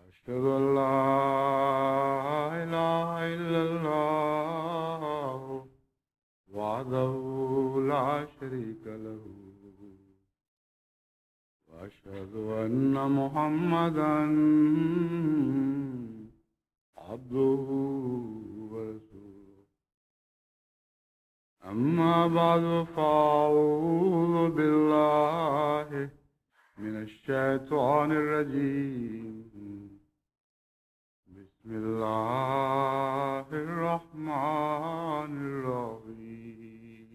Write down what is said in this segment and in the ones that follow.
أشهد أن لا إله إلا الله وحده لا شريك له وأشهد أن محمدا عبده ورسوله أما بعد فأعوذ بالله من الشيطان الرجيم بسم الله الرحمن الرحيم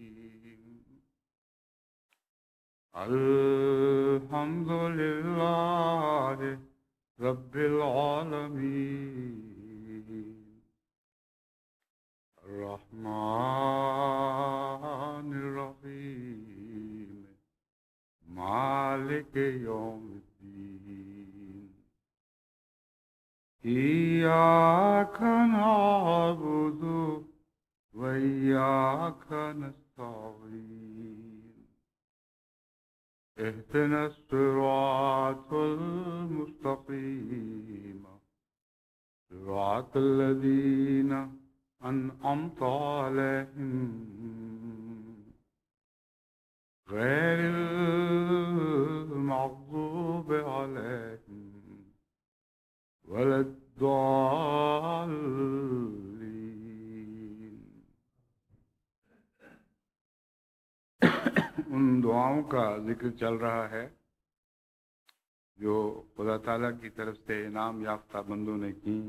الحمد لله رب العالمين الرحمن الرحيم مالك يوم الدين إياك نعبد وإياك نستعين اهدنا الصراط المستقيم صراط الذين أنعمت عليهم غير المغضوب عليهم ولا الضالين۔ ان دعاؤں کا ذکر چل رہا ہے جو خدا تعالیٰ کی طرف سے انعام یافتہ بندوں نے کی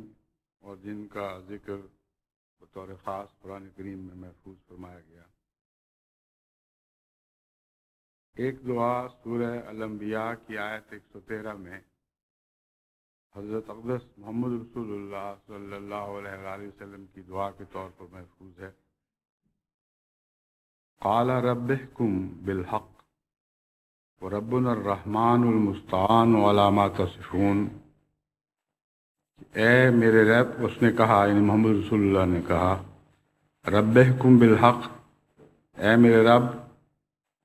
اور جن کا ذکر بطور خاص قرآن کریم میں محفوظ فرمایا گیا۔ ایک دعا سورہ الانبیاء کی آیت 113 میں حضرت اقدس محمد رسول اللہ صلی اللہ علیہ وآلہ وسلم کی دعا کے طور پر محفوظ ہے۔ قال رب احکم بالحق وربنا الرحمن المستعان علی ما تصفون۔ اے میرے رب، اس نے کہا یعنی محمد رسول اللہ نے کہا، رب احکم بالحق، اے میرے رب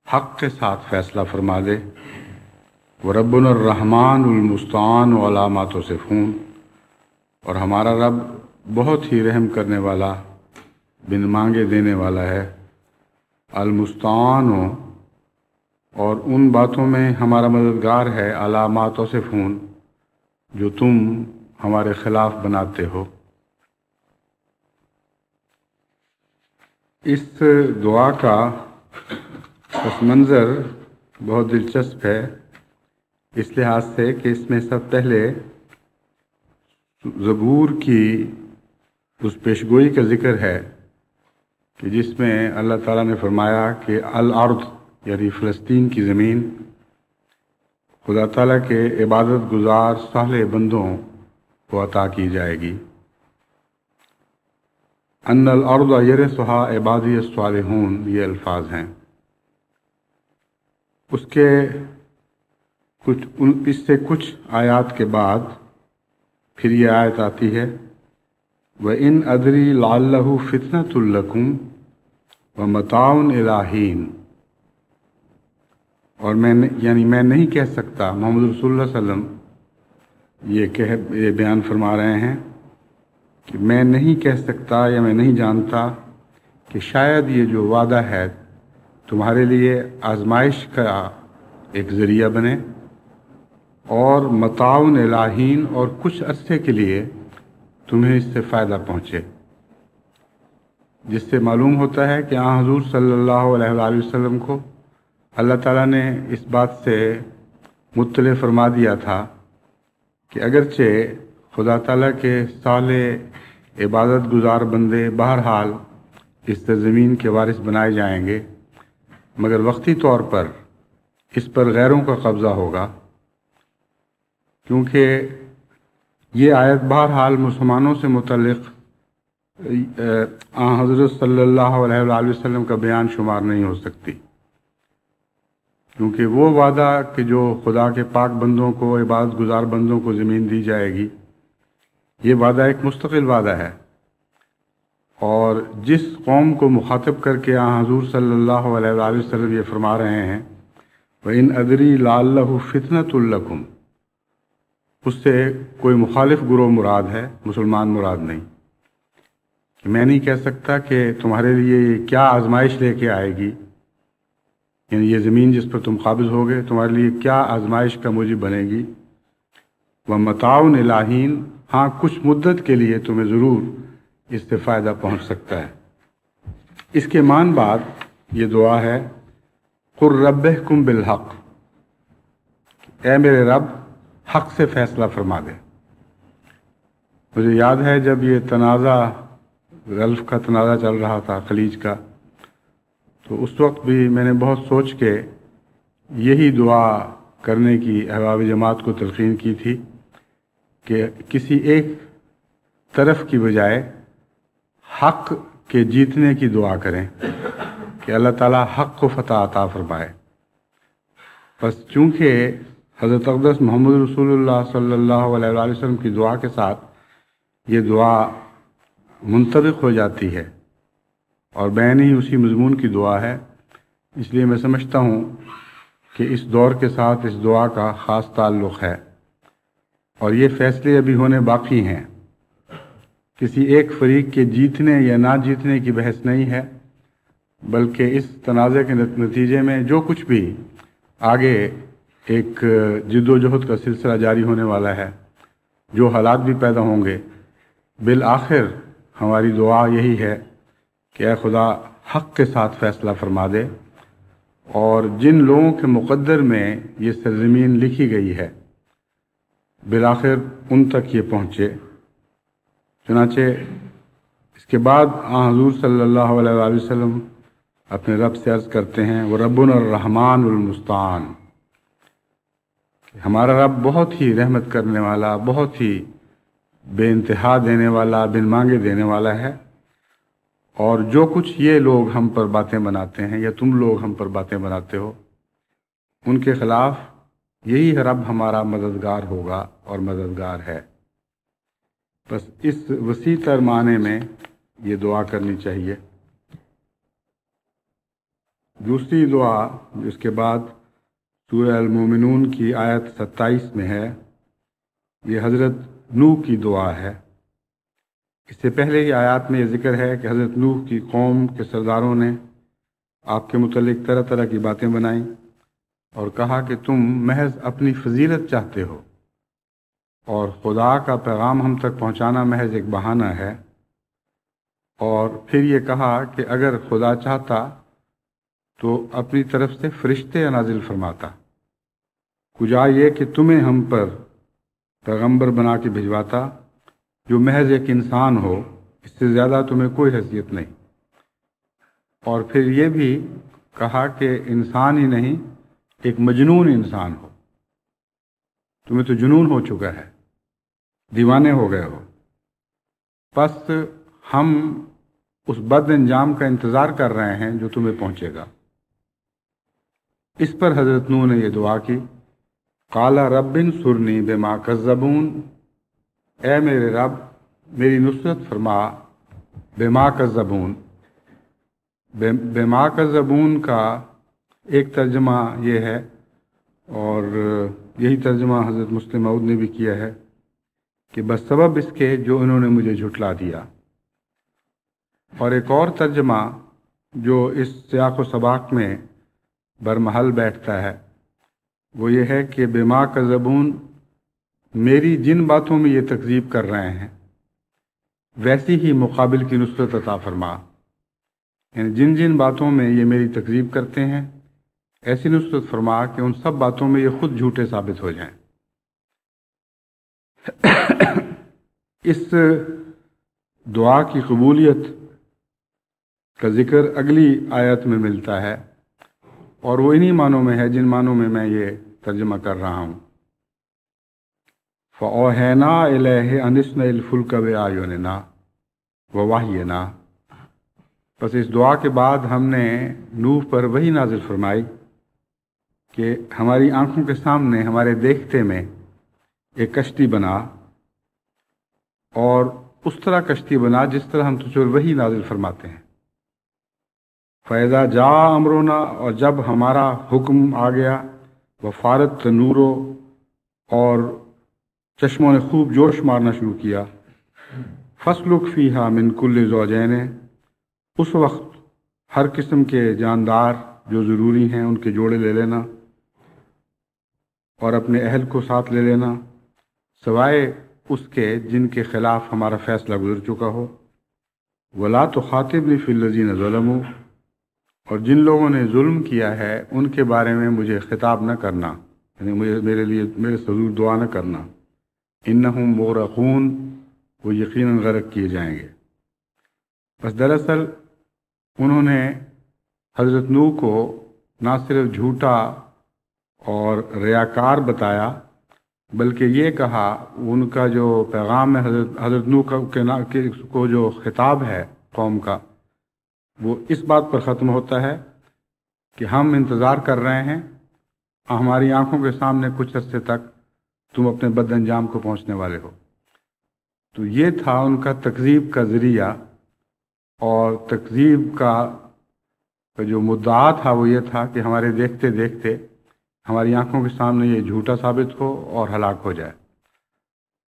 حق کے ساتھ فیصلہ فرما دے، وربنا الرحمن المستعان علی ما تصفون، اور ہمارا رب بہت ہی رحم کرنے والا، بن مانگے دینے والا ہے، المستعان، اور ان باتوں میں ہمارا مددگار ہے، علی ما تصفون، جو تم ہمارے خلاف بناتے ہو۔ اس دعا کا پس منظر بہت دلچسپ ہے، اس لحاظ سے کہ اس میں سب پہلے زبور کی اس پیشگوئی کا ذکر ہے کہ جس میں اللہ تعالیٰ نے فرمایا کہ الارض یعنی فلسطین کی زمین خدا تعالیٰ کے عبادت گزار صالح بندوں کو عطا کی جائے گی۔ ان الارض یرثھا عبادی الصالحون، یہ الفاظ ہیں۔ اس سے کچھ آیات کے بعد پھر یہ آیت آتی ہے، وَإِنْ أَدْرِي لَعَلَّهُ فِتْنَةٌ لَكُمْ وَمَتَاعٌ إِلَىٰ حِینٍ، اور میں نہیں کہہ سکتا، محمد رسول اللہ صلی اللہ علیہ وسلم یہ بیان فرما رہے ہیں کہ میں نہیں کہہ سکتا یا میں نہیں جانتا کہ شاید یہ جو وعدہ ہے تمہارے لیے آزمائش کا ایک ذریعہ بنے، اور متاعٌ الی حین، اور کچھ عرصے کے لیے تمہیں اس سے فائدہ پہنچے، جس سے معلوم ہوتا ہے کہ حضور صلی اللہ علیہ وآلہ وسلم کو اللہ تعالیٰ نے اس بات سے مطلع فرما دیا تھا کہ اگرچہ خدا تعالیٰ کے صالح عبادت گزار بندے بہرحال اس سرزمین کے وارث بنائے جائیں گے، مگر وقتی طور پر اس پر غیروں کا قبضہ ہوگا، کیونکہ یہ آیت بہرحال مسلمانوں سے متعلق حضرت صلی اللہ علیہ وآلہ وسلم کا بیان شمار نہیں ہو سکتی، کیونکہ وہ وعدہ کہ جو خدا کے پاک بندوں کو، عبادت گزار بندوں کو زمین دی جائے گی، یہ وعدہ ایک مستقل وعدہ ہے، اور جس قوم کو مخاطب کر کے حضور صلی اللہ علیہ وآلہ وسلم یہ فرما رہے ہیں وَإِنْ أَدْرِي لَعَلَّهُ فِتْنَةٌ لَكُمْ، اس سے کوئی مخالف گروہ مراد ہے، مسلمان مراد نہیں، کہ میں نہیں کہہ سکتا کہ تمہارے لیے کیا آزمائش لے کے آئے گی، یعنی یہ زمین جس پر تم قابض ہوگے تمہارے لیے کیا آزمائش کا موجب بنے گی، وَمَتَاعٌ إِلَىٰ حِین، ہاں کچھ مدت کے لیے تمہیں ضرور اس سے فائدہ پہنچ سکتا ہے۔ اس کے مان بعد یہ دعا ہے، قُلْ رَبِّ احْکُم بِالْحَقِّ، اے میرے رب حق سے فیصلہ فرما دے۔ مجھے یاد ہے جب یہ تنازع غلف کا تنازع چل رہا تھا، خلیج کا، تو اس وقت بھی میں نے بہت سوچ کے یہی دعا کرنے کی احباب جماعت کو تلقین کی تھی کہ کسی ایک طرف کی بجائے حق کے جیتنے کی دعا کریں کہ اللہ تعالیٰ حق کو فتح عطا فرمائے۔ بس چونکہ حضرت اقدس محمد رسول اللہ صلی اللہ علیہ وسلم کی دعا کے ساتھ یہ دعا منطبق ہو جاتی ہے اور بین ہی اسی مضمون کی دعا ہے، اس لیے میں سمجھتا ہوں کہ اس دور کے ساتھ اس دعا کا خاص تعلق ہے، اور یہ فیصلے ابھی ہونے باقی ہیں۔ کسی ایک فریق کے جیتنے یا نہ جیتنے کی بحث نہیں ہے، بلکہ اس تنازع کے نتیجے میں جو کچھ بھی آگے ایک جد و جہد کا سلسلہ جاری ہونے والا ہے، جو حالات بھی پیدا ہوں گے، بالآخر ہماری دعا یہی ہے کہ اے خدا حق کے ساتھ فیصلہ فرما دے، اور جن لوگوں کے مقدر میں یہ سرزمین لکھی گئی ہے بالآخر ان تک یہ پہنچے۔ چنانچہ اس کے بعد حضور صلی اللہ علیہ وآلہ وسلم اپنے رب سے عرض کرتے ہیں، وَرَبُّنَا الرَّحْمَٰنُ الْمُسْتَعَانُ، ہمارا رب بہت ہی رحمت کرنے والا، بہت ہی بے انتہا دینے والا، بن مانگے دینے والا ہے، اور جو کچھ یہ لوگ ہم پر باتیں بناتے ہیں یا تم لوگ ہم پر باتیں بناتے ہو، ان کے خلاف یہی رب ہمارا مددگار ہوگا اور مددگار ہے۔ بس اس وسیع تر معنی میں یہ دعا کرنی چاہیے۔ دوسری دعا اس کے بعد سورہ المومنون کی آیت 27 میں ہے، یہ حضرت نوح کی دعا ہے۔ اس سے پہلے ہی آیات میں یہ ذکر ہے کہ حضرت نوح کی قوم کے سرداروں نے آپ کے متعلق طرح طرح کی باتیں بنائیں اور کہا کہ تم محض اپنی فضیلت چاہتے ہو اور خدا کا پیغام ہم تک پہنچانا محض ایک بہانہ ہے، اور پھر یہ کہا کہ اگر خدا چاہتا تو اپنی طرف سے فرشتے نازل فرماتا، کجا یہ کہ تمہیں ہم پر پیغمبر بنا کے بھجواتا جو محض ایک انسان ہو، اس سے زیادہ تمہیں کوئی حیثیت نہیں۔ اور پھر یہ بھی کہا کہ انسان ہی نہیں، ایک مجنون انسان ہو، تمہیں تو جنون ہو چکا ہے، دیوانے ہو گئے ہو، پس ہم اس بد انجام کا انتظار کر رہے ہیں جو تمہیں پہنچے گا۔ اس پر حضرت نوح نے یہ دعا کی، قال رب انصرنی بما کذبون، اے میرے رب میری نصرت فرما، بما کذبون، بما کذبون کا ایک ترجمہ یہ ہے، اور یہی ترجمہ حضرت مسلم موعود نے بھی کیا ہے کہ بس سبب اس کے جو انہوں نے مجھے جھٹلا دیا۔ اور ایک اور ترجمہ جو اس سیاق و سباق میں برمحل بیٹھتا ہے وہ یہ ہے کہ بما کذبون، میری جن باتوں میں یہ تکذیب کر رہے ہیں ویسی ہی مقابل کی نصرت عطا فرما، یعنی جن جن باتوں میں یہ میری تکذیب کرتے ہیں ایسی نصرت فرما کہ ان سب باتوں میں یہ خود جھوٹے ثابت ہو جائیں۔ اس دعا کی قبولیت کا ذکر اگلی آیت میں ملتا ہے، اور وہ انہی معنوں میں ہے جن معنوں میں میں یہ ترجمہ کر رہا ہوں۔ فَأَوْحَيْنَا إِلَيْهِ أَنِ اصْنَعِ الْفُلْكَ بِأَعْيُنِنَا وَوَحْيِنَا، پس اس دعا کے بعد ہم نے نوح پر وحی نازل فرمائی کہ ہماری آنکھوں کے سامنے ہمارے دیکھتے میں ایک کشتی بنا، اور اس طرح کشتی بنا جس طرح ہم تجھ پر وحی نازل فرماتے ہیں۔ فَإِذَا جَاءَ أَمْرُنَا، اور جب ہمارا حکم آ گیا، وَفَارَتِ التَّنُورُ، اور چشموں نے خوب جوش مارنا شروع کیا، فَاسْلُكْ فِيهَا مِنْ كُلِّ زَوْجَيْنِ، اس وقت ہر قسم کے جاندار جو ضروری ہیں ان کے جوڑے لے لینا اور اپنے اہل کو ساتھ لے لینا، سوائے اس کے جن کے خلاف ہمارا فیصلہ گزر چکا ہو، وَلَا تُخَاطِبْنِي فِي الَّذِينَ ظَلَمُوا، اور جن لوگوں نے ظلم کیا ہے ان کے بارے میں مجھے خطاب نہ کرنا، یعنی میرے لیے میرے حضور دعا نہ کرنا، انہم مغرقون، وہ یقیناً غرق کیے جائیں گے۔ بس دراصل انہوں نے حضرت نوح کو نہ صرف جھوٹا اور ریاکار بتایا، بلکہ یہ کہا ان کا جو پیغام ہے حضرت نوح کو جو خطاب ہے قوم کا، وہ اس بات پر ختم ہوتا ہے کہ ہم انتظار کر رہے ہیں، ہماری آنکھوں کے سامنے کچھ عرصے تک تم اپنے بد انجام کو پہنچنے والے ہو۔ تو یہ تھا ان کا تکذیب کا ذریعہ، اور تکذیب کا جو مدعا تھا وہ یہ تھا کہ ہمارے دیکھتے دیکھتے ہماری آنکھوں کے سامنے یہ جھوٹا ثابت ہو اور ہلاک ہو جائے۔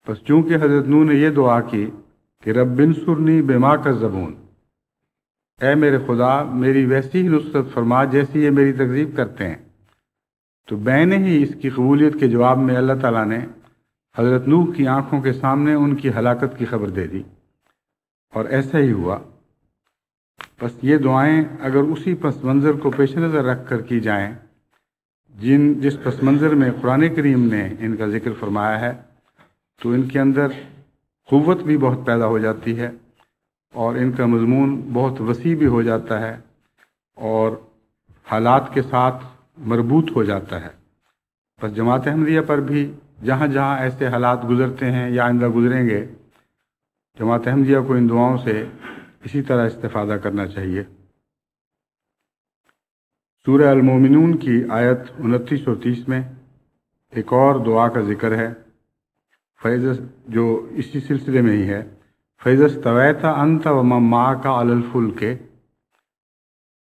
بس چونکہ حضرت نوح نے یہ دعا کی کہ رب انصرنی بما کذبون، اے میرے خدا میری ویسی ہی نصرت فرما جیسی یہ میری تکذیب کرتے ہیں، تو بین ہی اس کی قبولیت کے جواب میں اللہ تعالیٰ نے حضرت نوح کی آنکھوں کے سامنے ان کی ہلاکت کی خبر دے دی، اور ایسا ہی ہوا۔ بس یہ دعائیں اگر اسی پس منظر کو پیش نظر رکھ کر کی جائیں جس پس منظر میں قرآن کریم نے ان کا ذکر فرمایا ہے، تو ان کے اندر قوت بھی بہت پیدا ہو جاتی ہے، اور ان کا مضمون بہت وسیع بھی ہو جاتا ہے، اور حالات کے ساتھ مربوط ہو جاتا ہے۔ بس جماعت احمدیہ پر بھی جہاں جہاں ایسے حالات گزرتے ہیں یا آئندہ گزریں گے، جماعت احمدیہ کو ان دعاؤں سے اسی طرح استفادہ کرنا چاہیے۔ سورہ المومنون کی آیت 29 اور 30 میں ایک اور دعا کا ذکر ہے، جو اسی سلسلے میں ہی ہے، فَإِذَا اسْتَوَيْتَ أَنْتَ وَمَن مَّعَكَ عَلَى الْفُلْكِ،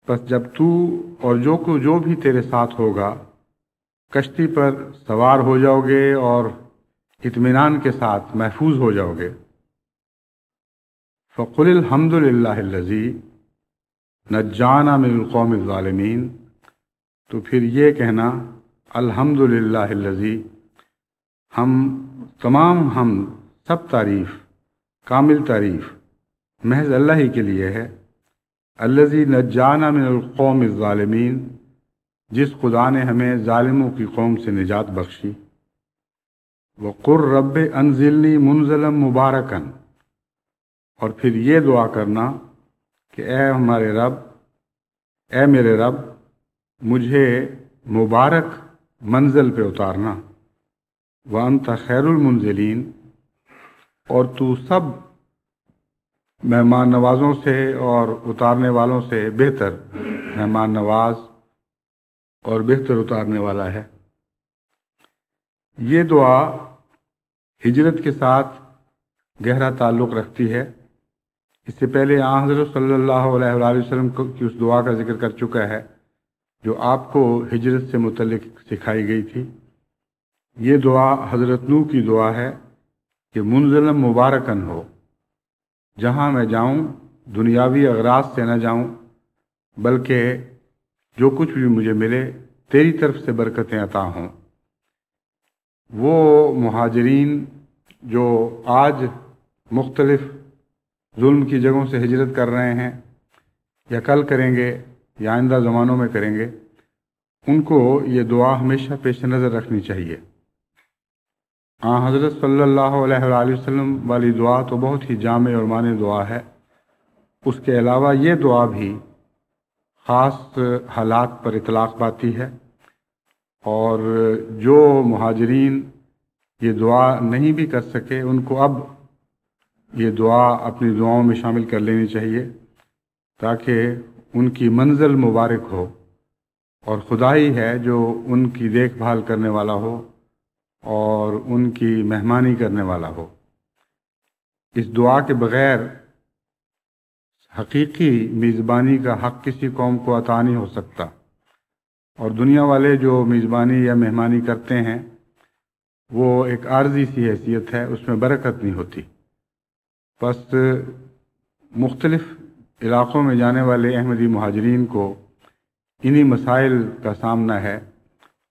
بس جب تو اور جو بھی تیرے ساتھ ہوگا کشتی پر سوار ہو جاؤ گے اور اطمینان کے ساتھ محفوظ ہو جاؤ گے، فَقُلِ الْحَمْدُ لِلَّهِ الَّذِي نَجَّانَا مِنَ الْقَوْمِ الظَّالِمِينَ، تو پھر یہ کہنا الحمد للہ الذی، تمام سب تعریف، کامل تعریف محض اللہ ہی کے لیے ہے، الذی نجانا من القوم الظالمین، جس خدا نے ہمیں ظالموں کی قوم سے نجات بخشی، وقر رب انزلنی منزلا مبارکا، اور پھر یہ دعا کرنا کہ اے میرے رب مجھے مبارک منزل پہ اتارنا، وَأَنْتَ خَيْرُ الْمُنزِلِينَ، اور تو سب مہمان نوازوں سے اور اتارنے والوں سے بہتر مہمان نواز اور بہتر اتارنے والا ہے۔ یہ دعا ہجرت کے ساتھ گہرا تعلق رکھتی ہے۔ اس سے پہلے آن حضرت صلی اللہ علیہ وآلہ وسلم کی اس دعا کا ذکر کر چکا ہے جو آپ کو ہجرت سے متعلق سکھائی گئی تھی۔ یہ دعا حضرت نوح کی دعا ہے کہ منزلم مبارکن ہو، جہاں میں جاؤں دنیاوی اغراض سے نہ جاؤں، بلکہ جو کچھ بھی مجھے ملے تیری طرف سے برکتیں عطا ہوں۔ وہ مہاجرین جو آج مختلف ظلم کی جگہوں سے ہجرت کر رہے ہیں یا کل کریں گے یا آئندہ زمانوں میں کریں گے، ان کو یہ دعا ہمیشہ پیش نظر رکھنی چاہیے۔ حضرت صلی اللہ علیہ وآلہ وسلم والی دعا تو بہت ہی جامع اور معنی دعا ہے، اس کے علاوہ یہ دعا بھی خاص حالات پر اطلاق پاتی ہے، اور جو مہاجرین یہ دعا نہیں بھی کر سکے ان کو اب یہ دعا اپنی دعاؤں میں شامل کر لینی چاہیے تاکہ ان کی منزل مبارک ہو، اور خدا ہی ہے جو ان کی دیکھ بھال کرنے والا ہو اور ان کی مہمانی کرنے والا ہو۔ اس دعا کے بغیر حقیقی میزبانی کا حق کسی قوم کو عطا نہیں ہو سکتا، اور دنیا والے جو میزبانی یا مہمانی کرتے ہیں وہ ایک عارضی سی حیثیت ہے، اس میں برکت نہیں ہوتی۔ بس مختلف علاقوں میں جانے والے احمدی مہاجرین کو انہی مسائل کا سامنا ہے۔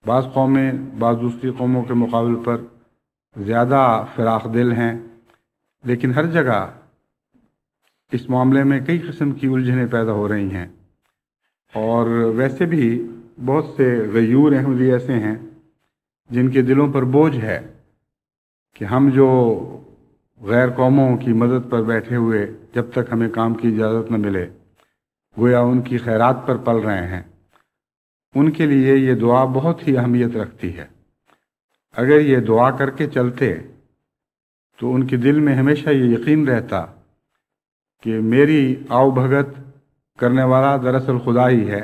بعض قومیں بعض دوسری قوموں کے مقابل پر زیادہ فراخ دل ہیں، لیکن ہر جگہ اس معاملے میں کئی قسم کی الجھنیں پیدا ہو رہی ہیں، اور ویسے بھی بہت سے غیور احمدی ایسے ہیں جن کے دلوں پر بوجھ ہے کہ ہم جو غیر قوموں کی مدد پر بیٹھے ہوئے جب تک ہمیں کام کی اجازت نہ ملے گویا ان کی خیرات پر پل رہے ہیں، ان کے لیے یہ دعا بہت ہی اہمیت رکھتی ہے۔ اگر یہ دعا کر کے چلتے تو ان کے دل میں ہمیشہ یہ یقین رہتا کہ میری آؤ بھگت کرنے والا دراصل خدا ہی ہے،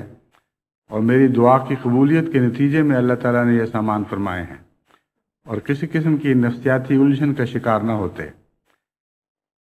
اور میری دعا کی قبولیت کے نتیجے میں اللہ تعالیٰ نے یہ سامان فرمائے ہیں، اور کسی قسم کی نفسیاتی الجھن کا شکار نہ ہوتے۔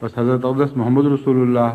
بس حضرت اقدس محمد رسولullah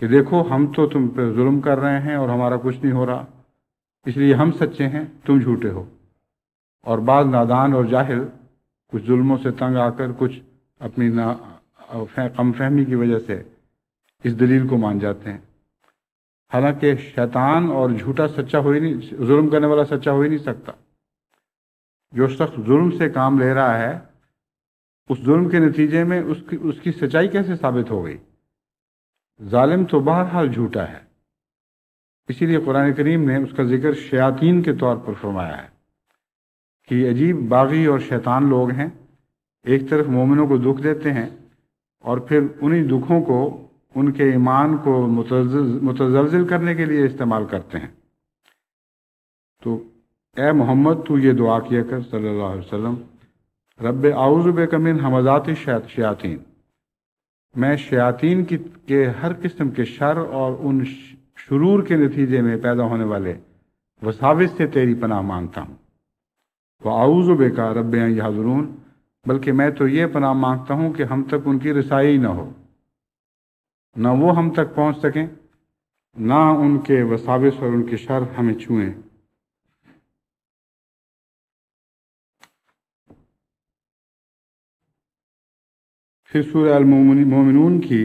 کہ دیکھو ہم تو تم پہ ظلم کر رہے ہیں اور ہمارا کچھ نہیں ہو رہا، اس لیے ہم سچے ہیں، تم جھوٹے ہو۔ اور بعض نادان اور جاہل کچھ ظلموں سے تنگ آ کر، کچھ اپنی کم فہمی کی وجہ سے اس دلیل کو مان جاتے ہیں، حالانکہ شیطان اور جھوٹا سچا ہو ہی نہیں، ظلم کرنے والا سچا ہو ہی نہیں سکتا۔ جو شخص ظلم سے کام لے رہا ہے، اس ظلم کے نتیجے میں اس کی سچائی کیسے ثابت ہو گئی؟ ظالم تو بہرحال جھوٹا ہے۔ اسی لیے قرآن کریم نے اس کا ذکر شیاطین کے طور پر فرمایا ہے کہ یہ عجیب باغی اور شیطان لوگ ہیں، ایک طرف مومنوں کو دکھ دیتے ہیں اور پھر انہی دکھوں کو ان کے ایمان کو متزلزل کرنے کے لیے استعمال کرتے ہیں۔ تو اے محمد تو یہ دعا کیا کر صلی اللہ علیہ وسلم، رب اعوذ بک من ہمزات الشیاطین، میں شیاطین کے ہر قسم کے شر اور ان شرور کے نتیجے میں پیدا ہونے والے وساوس سے تیری پناہ مانگتا ہوں۔ وَأَعُوذُ بِكَ رَبِّ أَن يَحْضُرُونِ، بلکہ میں تو یہ پناہ مانگتا ہوں کہ ہم تک ان کی رسائی نہ ہو، نہ وہ ہم تک پہنچ سکیں، نہ ان کے وساوس اور ان کے شر ہمیں چھوئیں۔ پھر سورہ المومنون کی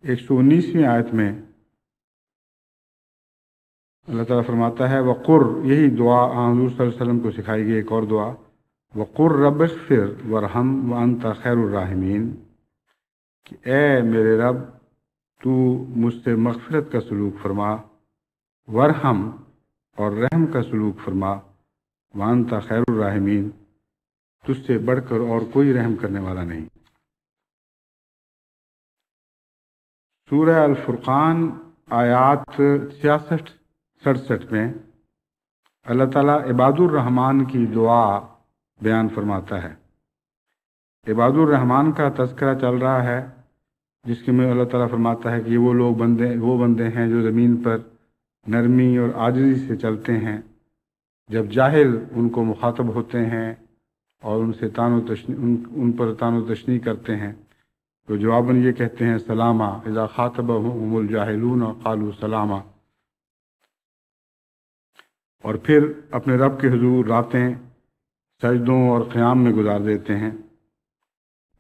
119ویں آیت میں اللہ تعالیٰ فرماتا ہے وقر، یہی دعا حضور صلی اللہ علیہ وسلم کو سکھائی گئی ایک اور دعا، وقر رب اغفر ورحم وانت خیر الراحمین، کہ اے میرے رب تو مجھ سے مغفرت کا سلوک فرما، ورحم اور رحم کا سلوک فرما، وانت خیر الراحمین، تجھ سے بڑھ کر اور کوئی رحم کرنے والا نہیں۔ سورہ الفرقان آیات 66-67 میں اللہ تعالیٰ عباد الرحمن کی دعا بیان فرماتا ہے۔ عباد الرحمن کا تذکرہ چل رہا ہے، جس کے میں اللہ تعالیٰ فرماتا ہے کہ یہ وہ بندے ہیں جو زمین پر نرمی اور عاجزی سے چلتے ہیں، جب جاہل ان کو مخاطب ہوتے ہیں اور ان پر تان و تشنیع کرتے ہیں تو جواباً یہ کہتے ہیں سلامہ، اذا خاطبہم الجاہلون قالوا سلامہ، اور پھر اپنے رب کے حضور راتیں سجدوں اور قیام میں گزار دیتے ہیں۔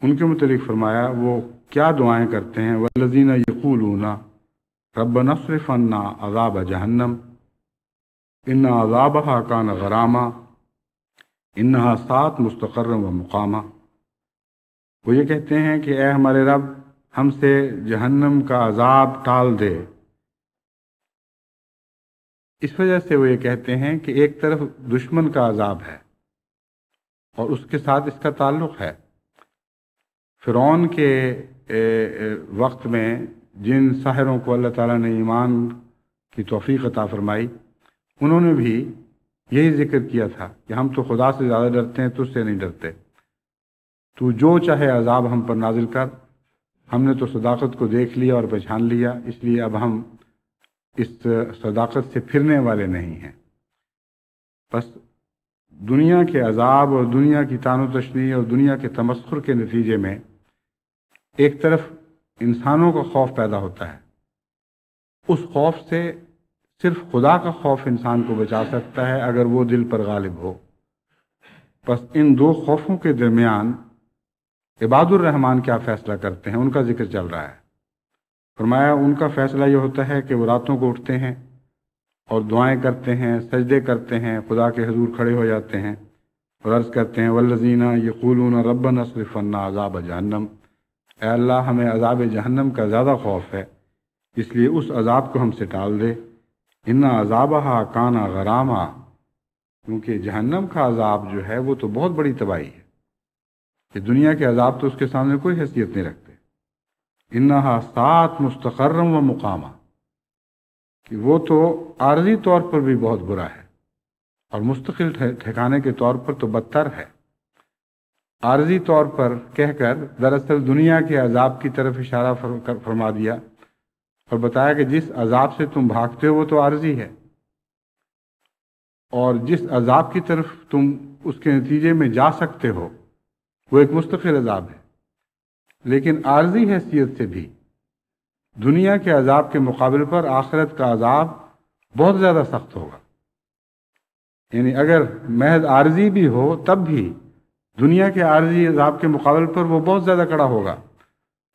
ان کے متعلق فرمایا وہ کیا دعائیں کرتے ہیں، والذین یقولون ربنا اصرف عنا عذاب جہنم ان عذابہا کان غراما انہا ساءت مستقرا و مقاما، وہ یہ کہتے ہیں کہ اے ہمارے رب ہم سے جہنم کا عذاب ٹال دے۔ اس وجہ سے وہ یہ کہتے ہیں کہ ایک طرف دشمن کا عذاب ہے اور اس کے ساتھ اس کا تعلق ہے۔ فرعون کے وقت میں جن ساحروں کو اللہ تعالیٰ نے ایمان کی توفیق عطا فرمائی، انہوں نے بھی یہی ذکر کیا تھا کہ ہم تو خدا سے زیادہ ڈرتے ہیں، تجھ سے نہیں ڈرتے، تو جو چاہے عذاب ہم پر نازل کر، ہم نے تو صداقت کو دیکھ لیا اور پہچان لیا، اس لیے اب ہم اس صداقت سے پھرنے والے نہیں ہیں۔ بس دنیا کے عذاب اور دنیا کی تان و تشنیع اور دنیا کے تمسخر کے نتیجے میں ایک طرف انسانوں کا خوف پیدا ہوتا ہے، اس خوف سے صرف خدا کا خوف انسان کو بچا سکتا ہے اگر وہ دل پر غالب ہو۔ بس ان دو خوفوں کے درمیان عباد الرحمن کیا فیصلہ کرتے ہیں، ان کا ذکر چل رہا ہے۔ فرمایا ان کا فیصلہ یہ ہوتا ہے کہ وہ راتوں کو اٹھتے ہیں اور دعائیں کرتے ہیں، سجدے کرتے ہیں، خدا کے حضور کھڑے ہو جاتے ہیں اور عرض کرتے ہیں والذین یقولون ربنا اصرف عنا عذاب جہنم، اے اللہ ہمیں عذاب جہنم کا زیادہ خوف ہے، اس لیے اس عذاب کو ہم سے ٹال دے، ان عذابہا کان غراما، کیونکہ جہنم کا عذاب جو ہے وہ تو بہت بڑی تباہی ہے، کہ دنیا کے عذاب تو اس کے سامنے کوئی حیثیت نہیں رکھتے۔ انہا ساءت مستقرا و مقاما، کہ وہ تو عارضی طور پر بھی بہت برا ہے اور مستقل ٹھکانے کے طور پر تو بدتر ہے۔ عارضی طور پر کہہ کر دراصل دنیا کے عذاب کی طرف اشارہ فرما دیا اور بتایا کہ جس عذاب سے تم بھاگتے ہو وہ تو عارضی ہے، اور جس عذاب کی طرف تم اس کے نتیجے میں جا سکتے ہو وہ ایک مستقل عذاب ہے، لیکن عارضی حیثیت سے بھی دنیا کے عذاب کے مقابل پر آخرت کا عذاب بہت زیادہ سخت ہوگا. یعنی اگر محض عارضی بھی ہو تب بھی دنیا کے عارضی عذاب کے مقابل پر وہ بہت زیادہ کڑا ہوگا.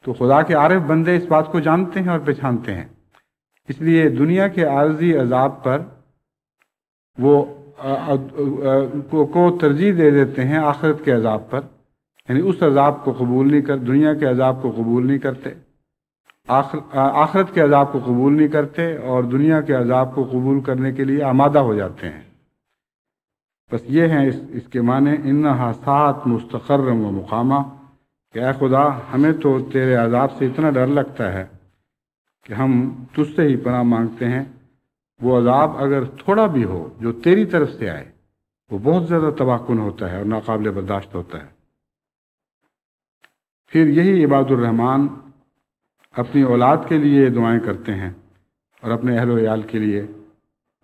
تو خدا کے عارف بندے اس بات کو جانتے ہیں اور پہچانتے ہیں، اس لیے دنیا کے عارضی عذاب پر وہ کو ترجیح دے دیتے ہیں آخرت کے عذاب پر. یعنی اس عذاب کو قبول نہیں کر، دنیا کے عذاب کو قبول نہیں کرتے، آخرت کے عذاب کو قبول نہیں کرتے، اور دنیا کے عذاب کو قبول کرنے کے لیے آمادہ ہو جاتے ہیں. بس یہ ہیں اس کے معنی انہا سات مستقرم و مقامہ، کہ اے خدا ہمیں تو تیرے عذاب سے اتنا ڈر لگتا ہے کہ ہم تجھ سے ہی پناہ مانگتے ہیں. وہ عذاب اگر تھوڑا بھی ہو جو تیری طرف سے آئے وہ بہت زیادہ تباہ کن ہوتا ہے اور ناقابل برداشت ہوتا ہے. پھر یہی عباد الرحمن اپنی اولاد کے لیے دعائیں کرتے ہیں اور اپنے اہل و عیال کے لیے.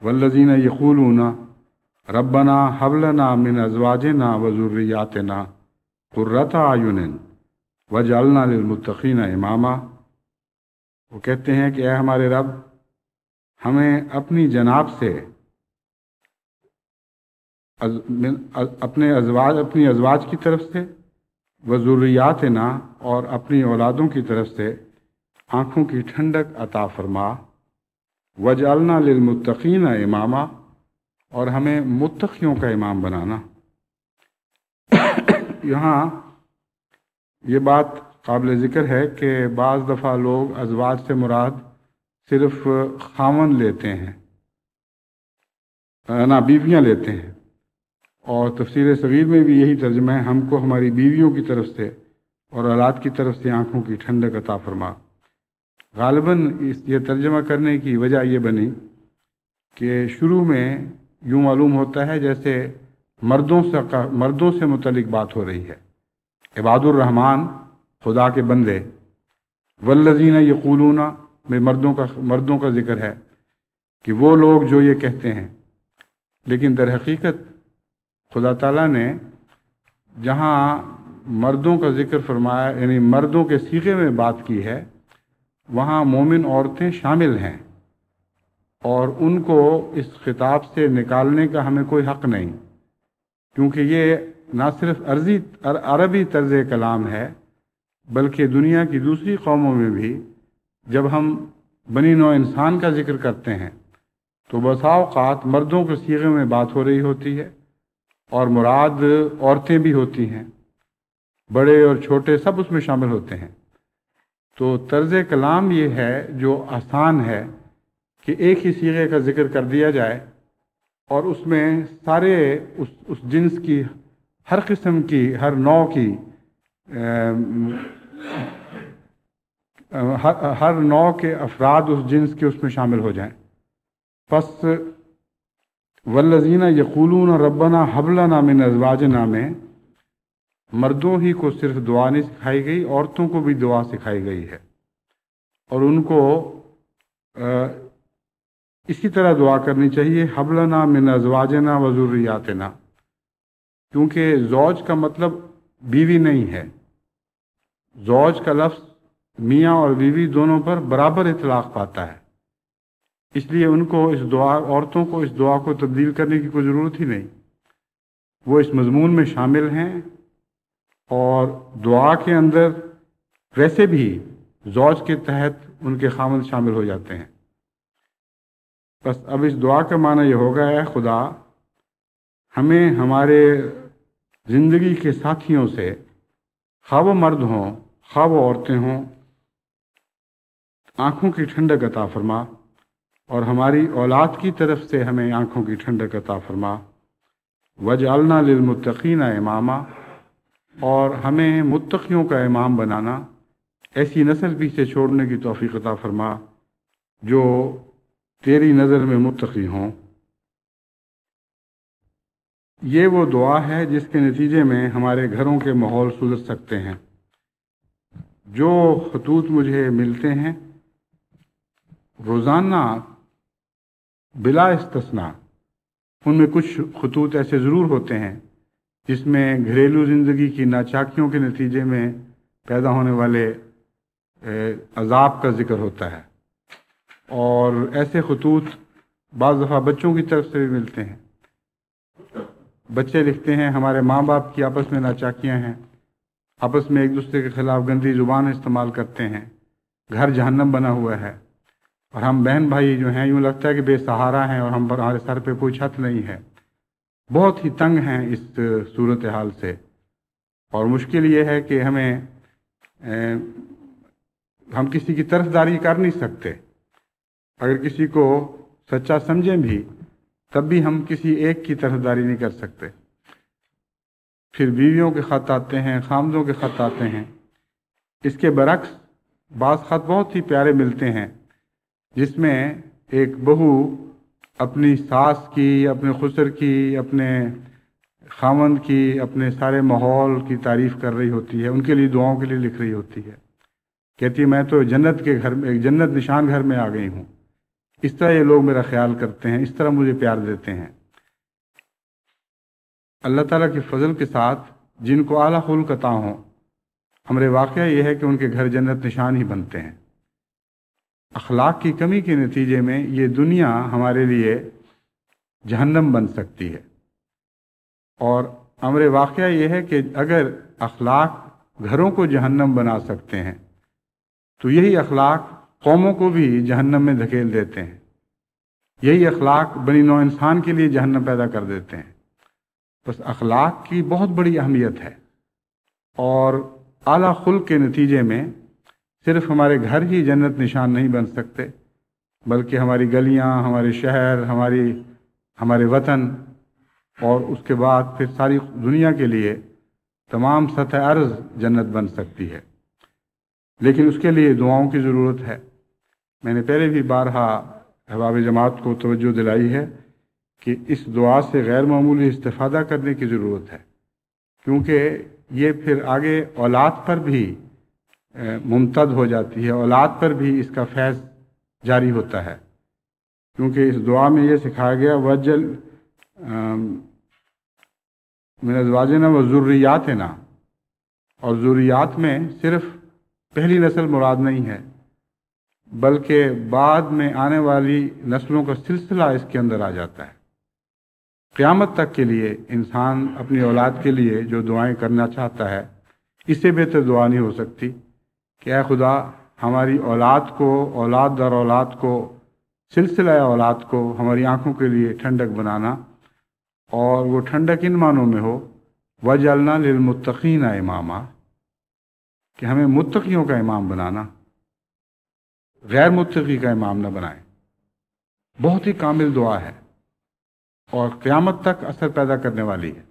والذین یقولون ربنا ھب لنا من ازواجنا وذریاتنا قرۃ اعین واجعلنا للمتقین اماما. وہ کہتے ہیں کہ اے ہمارے رب، ہمیں اپنی جناب سے اپنی ازواج کی طرف سے وذریاتنا اور اپنی اولادوں کی طرف سے آنکھوں کی ٹھنڈک عطا فرما. وجعلنا للمتقین اماما، اور ہمیں متقیوں کا امام بنانا. یہاں یہ بات قابل ذکر ہے کہ بعض دفعہ لوگ ازواج سے مراد صرف خاوند لیتے ہیں، نہ بیویاں لیتے ہیں، اور تفسیر صغیر میں بھی یہی ترجمہ ہے، ہم کو ہماری بیویوں کی طرف سے اور اولاد کی طرف سے آنکھوں کی ٹھنڈک عطا فرما. غالباً یہ ترجمہ کرنے کی وجہ یہ بنی کہ شروع میں یوں معلوم ہوتا ہے جیسے مردوں سے متعلق بات ہو رہی ہے. عباد الرحمن خدا کے بندے، والذین یقولون میں مردوں کا ذکر ہے کہ وہ لوگ جو یہ کہتے ہیں. لیکن در حقیقت خدا تعالیٰ نے جہاں مردوں کا ذکر فرمایا، یعنی مردوں کے صیغے میں بات کی ہے، وہاں مومن عورتیں شامل ہیں، اور ان کو اس خطاب سے نکالنے کا ہمیں کوئی حق نہیں، کیونکہ یہ نہ صرف عربی طرز کلام ہے بلکہ دنیا کی دوسری قوموں میں بھی جب ہم بنی نوع انسان کا ذکر کرتے ہیں تو بسا اوقات مردوں کے صیغے میں بات ہو رہی ہوتی ہے اور مراد عورتیں بھی ہوتی ہیں، بڑے اور چھوٹے سب اس میں شامل ہوتے ہیں. تو طرز کلام یہ ہے جو آسان ہے کہ ایک ہی صیغے کا ذکر کر دیا جائے اور اس میں سارے اس جنس کی ہر قسم کی ہر نوع کی ہر نوع کے افراد اس جنس کے اس میں شامل ہو جائیں. پس والذین یقولون ربنا ھب لنا من ازواجنا میں مردوں ہی کو صرف دعا نہیں سکھائی گئی، عورتوں کو بھی دعا سکھائی گئی ہے، اور ان کو اسی طرح دعا کرنی چاہیے ھب لنا من ازواجنا وذریاتنا، کیونکہ زوج کا مطلب بیوی نہیں ہے. زوج کا لفظ میاں اور بیوی دونوں پر برابر اطلاق پاتا ہے، اس لیے ان کو عورتوں کو اس دعا کو تبدیل کرنے کی کوئی ضرورت ہی نہیں. وہ اس مضمون میں شامل ہیں، اور دعا کے اندر ویسے بھی زوج کے تحت ان کے خاوند شامل ہو جاتے ہیں. بس اب اس دعا کا معنی یہ ہوگا، اے خدا ہمیں ہمارے زندگی کے ساتھیوں سے، خواہ وہ مرد ہوں خواہ وہ عورتیں ہوں، آنکھوں کی ٹھنڈک عطا فرما، اور ہماری اولاد کی طرف سے ہمیں آنکھوں کی ٹھنڈک عطا فرما. وجعلنا للمتقین اماما، اور ہمیں متقیوں کا امام بنانا، ایسی نسل پیچھے چھوڑنے کی توفیق عطا فرما جو تیری نظر میں متقی ہوں. یہ وہ دعا ہے جس کے نتیجے میں ہمارے گھروں کے ماحول سدھر سکتے ہیں. جو خطوط مجھے ملتے ہیں روزانہ بلا استثناء، ان میں کچھ خطوط ایسے ضرور ہوتے ہیں جس میں گھریلو زندگی کی ناچاکیوں کے نتیجے میں پیدا ہونے والے عذاب کا ذکر ہوتا ہے، اور ایسے خطوط بعض دفعہ بچوں کی طرف سے بھی ملتے ہیں۔ بچے لکھتے ہیں ہمارے ماں باپ کی آپس میں ناچاکیاں ہیں، آپس میں ایک دوسرے کے خلاف گندی زبان استعمال کرتے ہیں، گھر جہنم بنا ہوا ہے، اور ہم بہن بھائی جو ہیں یوں لگتا ہے کہ بے سہارا ہیں اور ہمارے سر پہ کوئی چھت نہیں ہے، بہت ہی تنگ ہیں اس صورتحال سے۔ اور مشکل یہ ہے کہ ہم کسی کی طرفداری کر نہیں سکتے، اگر کسی کو سچا سمجھیں بھی تب بھی ہم کسی ایک کی طرفداری نہیں کر سکتے۔ پھر بیویوں کے خط آتے ہیں، خامدوں کے خط آتے ہیں۔ اس کے برعکس بعض خط بہت ہی پیارے ملتے ہیں جس میں ایک بہو اپنی ساس کی، اپنے خسر کی، اپنے خاوند کی، اپنے سارے ماحول کی تعریف کر رہی ہوتی ہے، ان کے لیے دعاؤں کے لیے لکھ رہی ہوتی ہے، کہتی ہے میں تو جنت کے گھر میں، ایک جنت نشان گھر میں آ گئی ہوں، اس طرح یہ لوگ میرا خیال کرتے ہیں، اس طرح مجھے پیار دیتے ہیں۔ اللہ تعالیٰ کے فضل کے ساتھ جن کو اعلیٰ خلق عطا ہوں، ہمارے واقعہ یہ ہے کہ ان کے گھر جنت نشان ہی بنتے ہیں۔ اخلاق کی کمی کے نتیجے میں یہ دنیا ہمارے لیے جہنم بن سکتی ہے، اور امر واقعہ یہ ہے کہ اگر اخلاق گھروں کو جہنم بنا سکتے ہیں تو یہی اخلاق قوموں کو بھی جہنم میں دھکیل دیتے ہیں، یہی اخلاق بنی نوع انسان کے لیے جہنم پیدا کر دیتے ہیں۔ بس اخلاق کی بہت بڑی اہمیت ہے، اور اعلیٰ خلق کے نتیجے میں صرف ہمارے گھر ہی جنت نشان نہیں بن سکتے، بلکہ ہماری گلیاں، ہمارے شہر، ہمارے وطن، اور اس کے بعد پھر ساری دنیا کے لیے تمام سطح ارض جنت بن سکتی ہے۔ لیکن اس کے لیے دعاؤں کی ضرورت ہے۔ میں نے پہلے بھی بارہا احباب جماعت کو توجہ دلائی ہے کہ اس دعا سے غیر معمولی استفادہ کرنے کی ضرورت ہے، کیونکہ یہ پھر آگے اولاد پر بھی ممتد ہو جاتی ہے، اولاد پر بھی اس کا فیض جاری ہوتا ہے، کیونکہ اس دعا میں یہ سکھایا گیا وجل من ازواجنا و ذریاتنا، اور ذریات میں صرف پہلی نسل مراد نہیں ہے، بلکہ بعد میں آنے والی نسلوں کا سلسلہ اس کے اندر آ جاتا ہے۔ قیامت تک کے لیے انسان اپنی اولاد کے لیے جو دعائیں کرنا چاہتا ہے، اس سے بہتر دعا نہیں ہو سکتی کہ اے خدا ہماری اولاد کو، اولاد در اولاد کو، سلسلہ اولاد کو ہماری آنکھوں کے لیے ٹھنڈک بنانا، اور وہ ٹھنڈک ان معنوں میں ہو وَجَعَلْنَا لِلْمُتَّقِينَ اماما، کہ ہمیں متقیوں کا امام بنانا، غیر متقی کا امام نہ بنائیں۔ بہت ہی کامل دعا ہے اور قیامت تک اثر پیدا کرنے والی ہے۔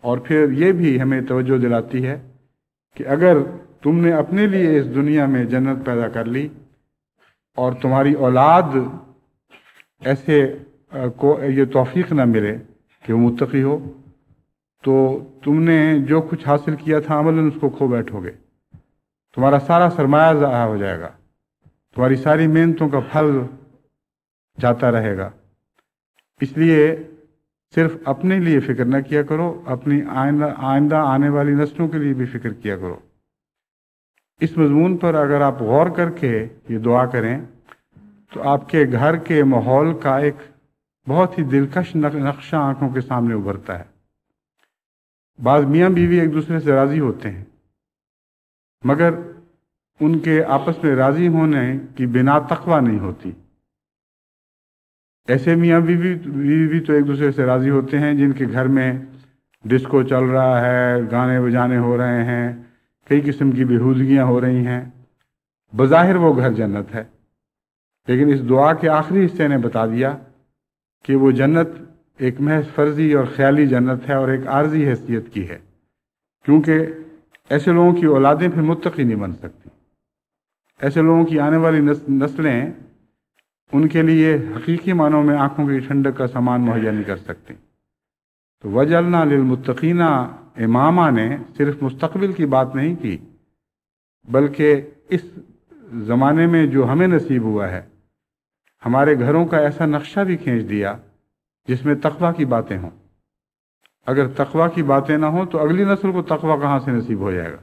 اور پھر یہ بھی ہمیں توجہ دلاتی ہے کہ اگر تم نے اپنے لیے اس دنیا میں جنت پیدا کر لی اور تمہاری اولاد ایسے کو یہ توفیق نہ ملے کہ وہ متقی ہو، تو تم نے جو کچھ حاصل کیا تھا عملاً اس کو کھو بیٹھو گے، تمہارا سارا سرمایہ ضائع ہو جائے گا، تمہاری ساری محنتوں کا پھل جاتا رہے گا۔ اس لیے صرف اپنے لیے فکر نہ کیا کرو، اپنی آئندہ آنے والی نسلوں کے لیے بھی فکر کیا کرو۔ اس مضمون پر اگر آپ غور کر کے یہ دعا کریں تو آپ کے گھر کے ماحول کا ایک بہت ہی دلکش نقشہ آنکھوں کے سامنے ابھرتا ہے۔ بعض میاں بیوی ایک دوسرے سے راضی ہوتے ہیں، مگر ان کے آپس میں راضی ہونے کی بنا تقویٰ نہیں ہوتی۔ ایسے میاں بیوی تو ایک دوسرے سے راضی ہوتے ہیں جن کے گھر میں ڈسکو چل رہا ہے، گانے بجانے ہو رہے ہیں، کئی قسم کی بےہودگیاں ہو رہی ہیں، بظاہر وہ گھر جنت ہے، لیکن اس دعا کے آخری حصے نے بتا دیا کہ وہ جنت ایک محض فرضی اور خیالی جنت ہے اور ایک عارضی حیثیت کی ہے، کیونکہ ایسے لوگوں کی اولادیں پھر متقی نہیں بن سکتی، ایسے لوگوں کی آنے والی نسلیں ان کے لیے حقیقی معنوں میں آنکھوں کی ٹھنڈک کا سامان مہیا نہیں کر سکتی۔ تو وَجَعَلْنَا لِلْمُتَّقِينَ امامہ نے صرف مستقبل کی بات نہیں کی، بلکہ اس زمانے میں جو ہمیں نصیب ہوا ہے ہمارے گھروں کا ایسا نقشہ بھی کھینچ دیا جس میں تقویٰ کی باتیں ہوں۔ اگر تقویٰ کی باتیں نہ ہوں تو اگلی نسل کو تقویٰ کہاں سے نصیب ہو جائے گا؟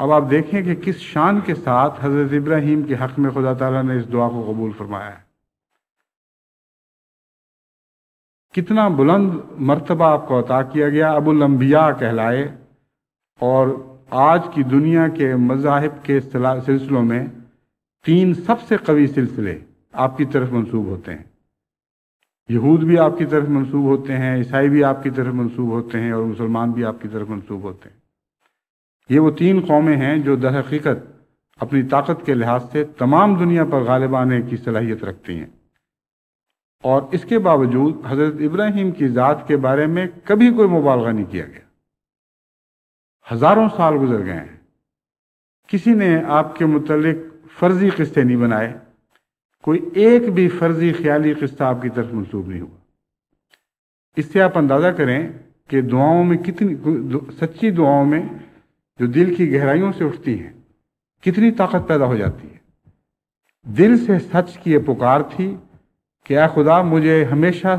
اب آپ دیکھیں کہ کس شان کے ساتھ حضرت ابراہیم کے حق میں خدا تعالیٰ نے اس دعا کو قبول فرمایا ہے، کتنا بلند مرتبہ آپ کو عطا کیا گیا، ابو الانبیاء کہلائے، اور آج کی دنیا کے مذاہب کے سلسلوں میں 3 سب سے قوی سلسلے آپ کی طرف منسوب ہوتے ہیں، یہود بھی آپ کی طرف منسوب ہوتے ہیں، عیسائی بھی آپ کی طرف منسوب ہوتے ہیں، اور مسلمان بھی آپ کی طرف منسوب ہوتے ہیں۔ یہ وہ 3 قومیں ہیں جو در حقیقت اپنی طاقت کے لحاظ سے تمام دنیا پر غالب آنے کی صلاحیت رکھتی ہیں، اور اس کے باوجود حضرت ابراہیم کی ذات کے بارے میں کبھی کوئی مبالغہ نہیں کیا گیا۔ ہزاروں سال گزر گئے ہیں، کسی نے آپ کے متعلق فرضی قصے نہیں بنائے، کوئی ایک بھی فرضی خیالی قصہ آپ کی طرف منسوب نہیں ہوا۔ اس سے آپ اندازہ کریں کہ دعاؤں میں کتنی سچی دعاؤں میں جو دل کی گہرائیوں سے اٹھتی ہیں کتنی طاقت پیدا ہو جاتی ہے۔ دل سے سچ کی یہ پکار تھی کہ اے خدا مجھے ہمیشہ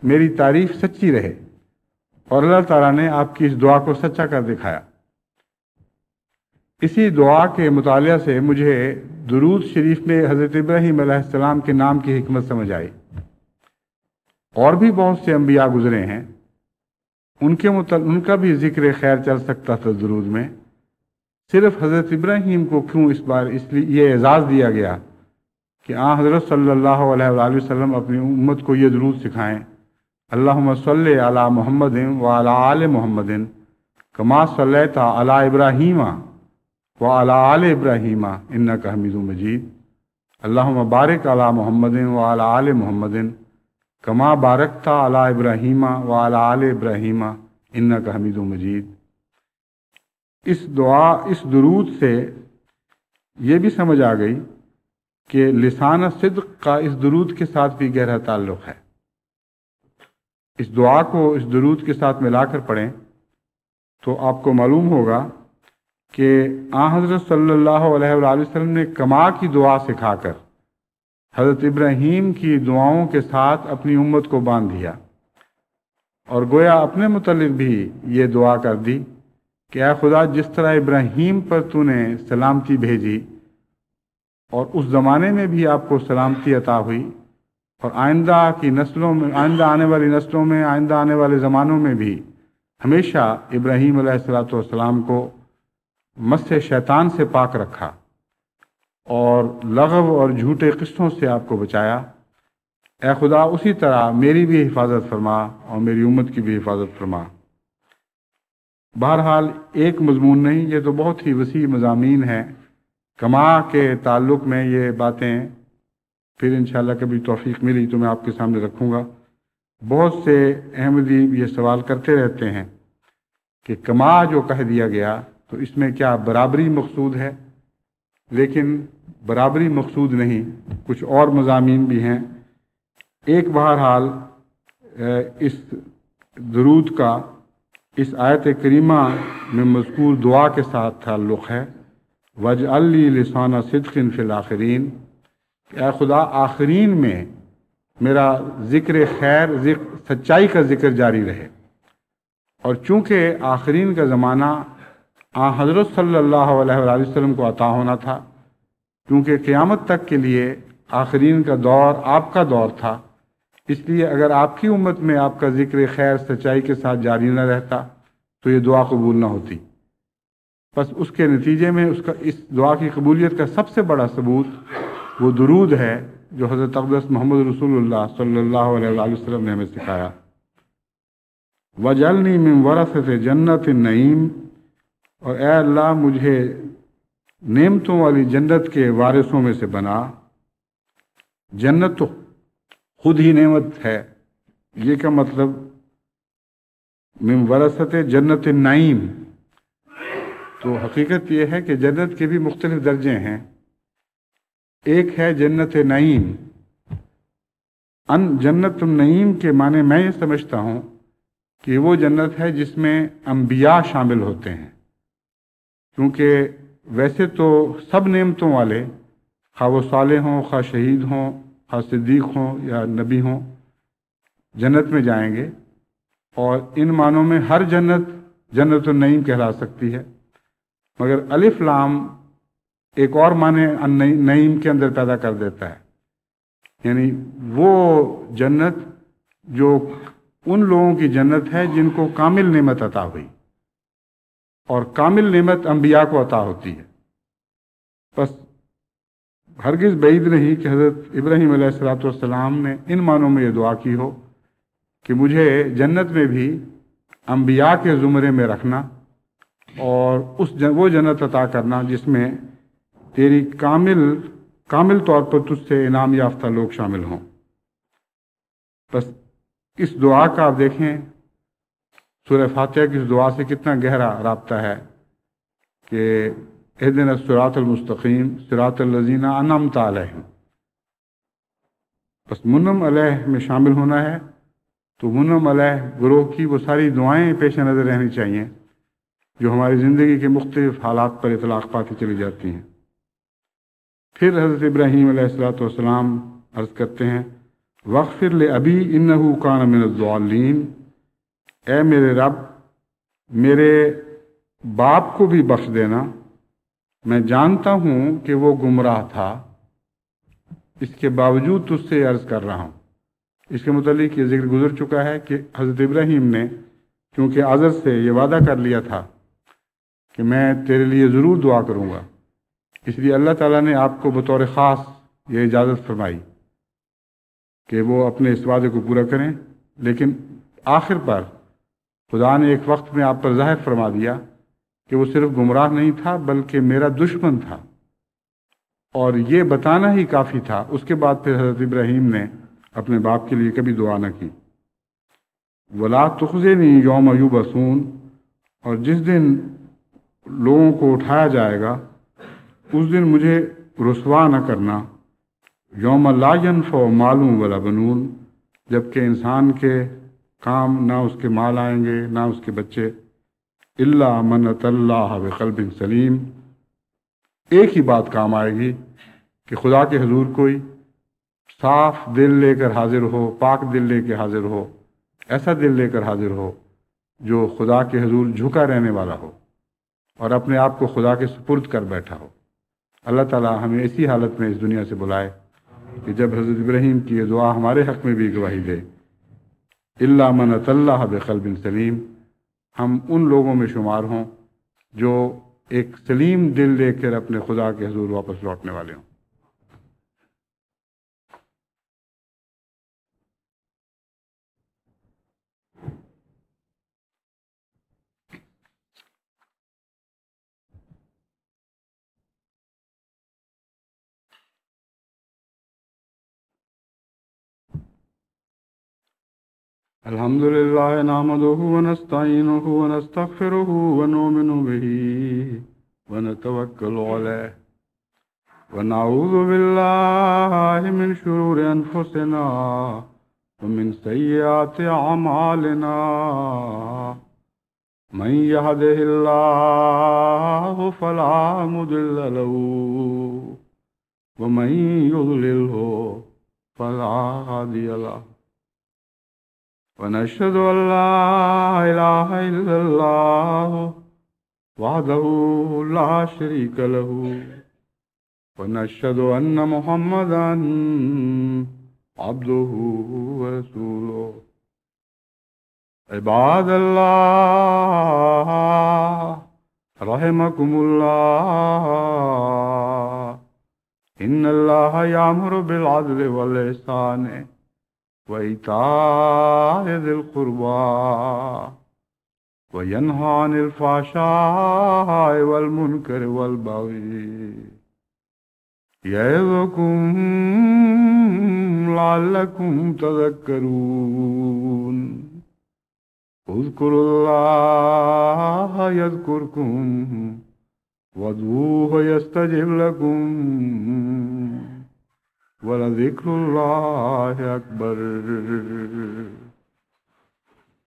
میری تعریف سچی رہے، اور اللہ تعالیٰ نے آپ کی اس دعا کو سچا کر دکھایا۔ اسی دعا کے مطالعہ سے مجھے درود شریف میں حضرت ابراہیم علیہ السلام کے نام کی حکمت سمجھ آئی۔ اور بھی بہت سے انبیاء گزرے ہیں، ان کا بھی ذکر خیر چل سکتا تھا درود میں، صرف حضرت ابراہیم کو کیوں اس لیے یہ اعزاز دیا گیا کہ حضرت صلی اللہ علیہ وآلہ وسلم اپنی امت کو یہ درود سکھائیں، اللہم صلی علی محمد وعلی آل محمد کما صلیت علی ابراہیم وعلی آل ابراہیم انک حمید مجید، اللہم بارک علی محمد وعلی آل محمد کما بارکت علی ابراہیم وعلی آل ابراہیم انک حمید مجید۔ اس درود سے یہ بھی سمجھ آ گئی کہ لسان صدق کا اس درود کے ساتھ بھی گہرا تعلق ہے۔ اس دعا کو اس درود کے ساتھ ملا کر پڑھیں تو آپ کو معلوم ہوگا کہ حضرت صلی اللہ علیہ وآلہ وسلم نے کما کی دعا سکھا کر حضرت ابراہیم کی دعاؤں کے ساتھ اپنی امت کو باندھ دیا، اور گویا اپنے متعلق بھی یہ دعا کر دی کہ اے خدا جس طرح ابراہیم پر تو نے سلامتی بھیجی اور اس زمانے میں بھی آپ کو سلامتی عطا ہوئی، اور آئندہ کی نسلوں میں، آئندہ آنے والی نسلوں میں، آئندہ آنے والے زمانوں میں بھی ہمیشہ ابراہیم علیہ السلام کو مس شیطان سے پاک رکھا اور لغو اور جھوٹے قصوں سے آپ کو بچایا۔ اے خدا اسی طرح میری بھی حفاظت فرما اور میری امت کی بھی حفاظت فرما۔ بہرحال ایک مضمون نہیں، یہ تو بہت ہی وسیع مضامین ہیں۔ کما کے تعلق میں یہ باتیں پھر انشاءاللہ کبھی توفیق ملی تو میں آپ کے سامنے رکھوں گا۔ بہت سے احمدی یہ سوال کرتے رہتے ہیں کہ کما جو کہہ دیا گیا تو اس میں کیا برابری مقصود ہے؟ لیکن برابری مقصود نہیں، کچھ اور مضامین بھی ہیں۔ ایک بہرحال اس درود کا اس آیت کریمہ میں مذکور دعا کے ساتھ تعلق ہے، وَاجْعَلْ لِي لِسَانَ صِدْقٍ فِي الْآخِرِينَ، کہ اے خدا آخرین میں میرا ذکر خیر، سچائی کا ذکر جاری رہے۔ اور چونکہ آخرین کا زمانہ حضرت صلی اللہ علیہ وآلہ وسلم کو عطا ہونا تھا، کیونکہ قیامت تک کے لیے آخرین کا دور آپ کا دور تھا، اس لیے اگر آپ کی امت میں آپ کا ذکر خیر سچائی کے ساتھ جاری نہ رہتا تو یہ دعا قبول نہ ہوتی۔ بس اس کے نتیجے میں اس دعا کی قبولیت کا سب سے بڑا ثبوت وہ درود ہے جو حضرت اقدس محمد رسول اللہ صلی اللہ علیہ وآلہ وسلم نے ہمیں سکھایا۔ وَجَعَلْنِي مِن وَرَثَةِ جَنَّةِ النَّعِيمِ، اور اے اللہ مجھے نعمتوں والی جنت کے وارثوں میں سے بنا۔ جنت تو خود ہی نعمت ہے، یہ کا مطلب من ورثۃ جنت النعیم، تو حقیقت یہ ہے کہ جنت کے بھی مختلف درجے ہیں۔ ایک ہے جنت نعیم۔ جنت النعیم کے معنی میں یہ سمجھتا ہوں کہ وہ جنت ہے جس میں انبیاء شامل ہوتے ہیں، کیونکہ ویسے تو سب نعمتوں والے، خواہ وہ صالح ہوں، خواہ شہید ہوں، خواہ صدیق ہوں یا نبی ہوں، جنت میں جائیں گے، اور ان معنوں میں ہر جنت جنت النعیم کہلا سکتی ہے۔ مگر الف لام ایک اور معنی نعیم کے اندر پیدا کر دیتا ہے، یعنی وہ جنت جو ان لوگوں کی جنت ہے جن کو کامل نعمت عطا ہوئی، اور کامل نعمت انبیاء کو عطا ہوتی ہے۔ بس ہرگز بعید نہیں کہ حضرت ابراہیم علیہ السلام نے ان معنوں میں یہ دعا کی ہو کہ مجھے جنت میں بھی انبیاء کے زمرے میں رکھنا، اور وہ جنت عطا کرنا جس میں تیری کامل طور پر تجھ سے انعام یافتہ لوگ شامل ہوں۔ بس اس دعا کا آپ دیکھیں سورہ فاتحہ کی اس دعا سے کتنا گہرا رابطہ ہے کہ اہدنا الصراط المستقیم صراط الذین انعمت علیہم۔ بس منعم علیہ میں شامل ہونا ہے تو منعم علیہ گروہ کی وہ ساری دعائیں پیش نظر رہنی چاہیے جو ہماری زندگی کے مختلف حالات پر اطلاق پاتی چلی جاتی ہیں۔ پھر حضرت ابراہیم علیہ السلام عرض کرتے ہیں وَاغْفِرْ لِأَبِي إِنَّهُ كَانَ مِنَ الضَّالِّينَ، اے میرے رب میرے باپ کو بھی بخش دینا، میں جانتا ہوں کہ وہ گمراہ تھا، اس کے باوجود تجھ سے عرض کر رہا ہوں۔ اس کے متعلق یہ ذکر گزر چکا ہے کہ حضرت ابراہیم نے کیونکہ آزر سے یہ وعدہ کر لیا تھا کہ میں تیرے لیے ضرور دعا کروں گا، اس لیے اللہ تعالیٰ نے آپ کو بطور خاص یہ اجازت فرمائی کہ وہ اپنے اس وعدے کو پورا کریں، لیکن آخر پر خدا نے ایک وقت میں آپ پر ظاہر فرما دیا کہ وہ صرف گمراہ نہیں تھا بلکہ میرا دشمن تھا، اور یہ بتانا ہی کافی تھا۔ اس کے بعد پھر حضرت ابراہیم نے اپنے باپ کے لیے کبھی دعا نہ کی۔ وَلَا تُخْزِنِي يَوْمَ يُبْعَثُونَ، اور جس دن لوگوں کو اٹھایا جائے گا اس دن مجھے رسوا نہ کرنا۔ یوم لا ينفع مال ولا بنون، جبکہ انسان کے کام نہ اس کے مال آئیں گے نہ اس کے بچے، الا من اتى اللہ بقلب سلیم، ایک ہی بات کام آئے گی کہ خدا کے حضور کوئی صاف دل لے کر حاضر ہو، پاک دل لے کے حاضر ہو، ایسا دل لے کر حاضر ہو جو خدا کے حضور جھکا رہنے والا ہو اور اپنے آپ کو خدا کے سپرد کر بیٹھا ہو۔ اللہ تعالیٰ ہمیں اسی حالت میں اس دنیا سے بلائے کہ جب حضرت ابراہیم کی یہ دعا ہمارے حق میں بھی گواہی دے، الا من اتى اللہ بقلب سلیم، ہم ان لوگوں میں شمار ہوں جو ایک سلیم دل لے کر اپنے خدا کے حضور واپس لوٹنے والے ہوں۔ الحمد للہ نحمدہ ونستعینہ ونستغفرہ ونؤمن بہ ونتوکل علیہ ونعوذ باللہ من شرور انفسنا ومن سیئات اعمالنا، من یہدہ اللہ فلا مضل له ومن یضللہ فلا ہادی له، ونشهد أن لا إله إلا الله وحده لا شريك له، ونشهد أن محمدا عبده ورسوله۔ عباد الله رحمكم الله، إن الله يأمر بالعدل والإحسان وإيتاء ذي القربى وينهى عن الفحشاء والمنكر والبغي يعظكم لعلكم تذكرون۔ اذكروا الله يذكركم وادعوه يستجب لكم، وَلَذِكْرُ اللَّهِ أَكْبَرُ۔